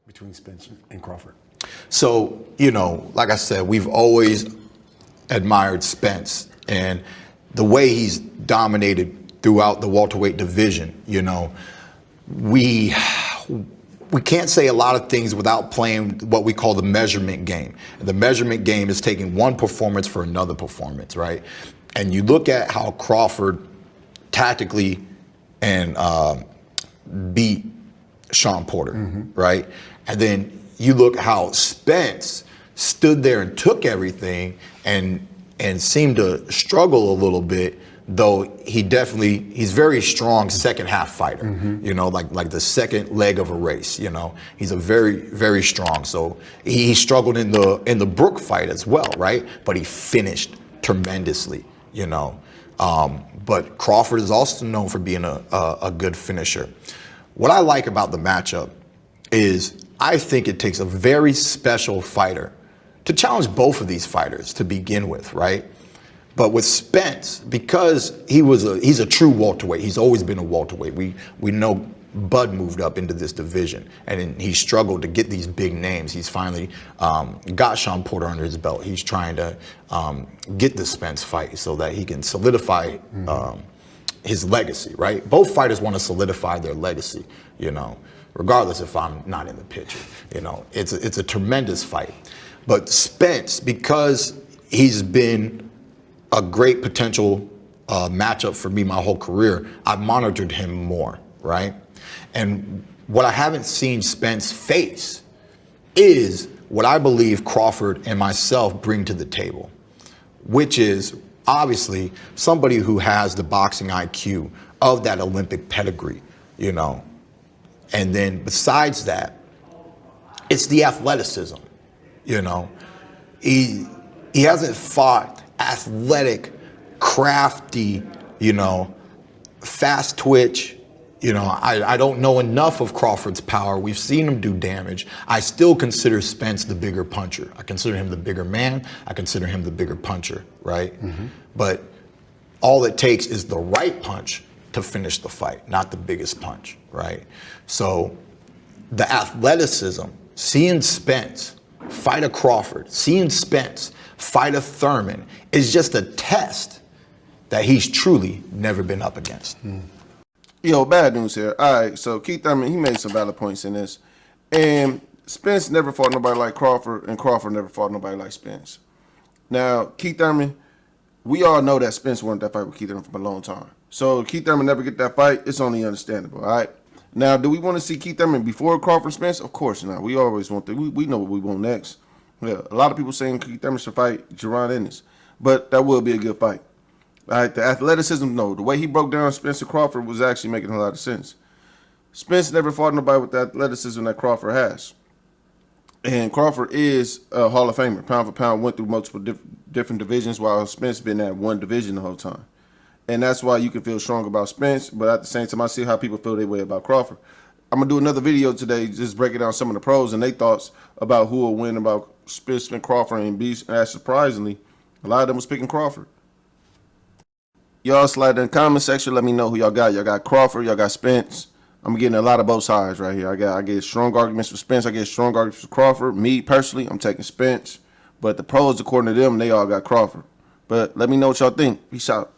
between Spence and Crawford? So, like I said, we've always admired Spence and the way he's dominated throughout the welterweight division. We can't say a lot of things without playing what we call the measurement game. The measurement game is taking one performance for another performance, right? And you look at how Crawford tactically and beat Sean Porter, right? And then you look how Spence stood there and took everything and seemed to struggle a little bit, though he's very strong second half fighter, like the second leg of a race, He's a very, very strong. So he struggled in the Brook fight as well, right? But he finished tremendously, But Crawford is also known for being a good finisher. What I like about the matchup is I think it takes a very special fighter to challenge both of these fighters to begin with, right? But with Spence, because he's a true welterweight, he's always been a welterweight. We know Bud moved up into this division, and he struggled to get these big names. He's finally got Sean Porter under his belt. He's trying to get the Spence fight so that he can solidify his legacy, right? Both fighters want to solidify their legacy, regardless if I'm not in the picture. It's a tremendous fight. But Spence, because he's been a great potential matchup for me my whole career, I've monitored him more, right? And what I haven't seen Spence face is what I believe Crawford and myself bring to the table, which is obviously somebody who has the boxing IQ of that Olympic pedigree, And then besides that, it's the athleticism, He hasn't fought athletic, crafty, fast twitch. I don't know enough of Crawford's power. We've seen him do damage. I still consider Spence the bigger puncher. I consider him the bigger man. I consider him the bigger puncher, right? But all it takes is the right punch to finish the fight, not the biggest punch, right? So the athleticism, seeing Spence fight a Crawford, seeing Spence fight a Thurman is just a test that he's truly never been up against. Yo, bad news here. All right, so Keith Thurman, he made some valid points in this. And Spence never fought nobody like Crawford, and Crawford never fought nobody like Spence. Now, Keith Thurman, we all know that Spence wanted that fight with Keith Thurman for a long time. So Keith Thurman never get that fight, it's only understandable, all right? Now, do we want to see Keith Thurman before Crawford Spence? Of course not. We always want to. We know what we want next. Yeah, a lot of people saying Keith Thurman should fight Jaron Ennis, but that will be a good fight. All right, the athleticism, no. The way he broke down Spencer Crawford was actually making a lot of sense. Spence never fought nobody with the athleticism that Crawford has. And Crawford is a Hall of Famer. Pound for pound, went through multiple different divisions, while Spence been at one division the whole time. And that's why you can feel strong about Spence, but at the same time, I see how people feel their way about Crawford. I'm going to do another video today just breaking down some of the pros and their thoughts about who will win about Spence and Crawford, and as surprisingly, a lot of them was picking Crawford. Y'all slide in the comment section. Let me know who y'all got. Y'all got Crawford. Y'all got Spence. I'm getting a lot of both sides right here. I get strong arguments for Spence. I get strong arguments for Crawford. Me, personally, I'm taking Spence. But the pros, according to them, they all got Crawford. But let me know what y'all think. Peace out.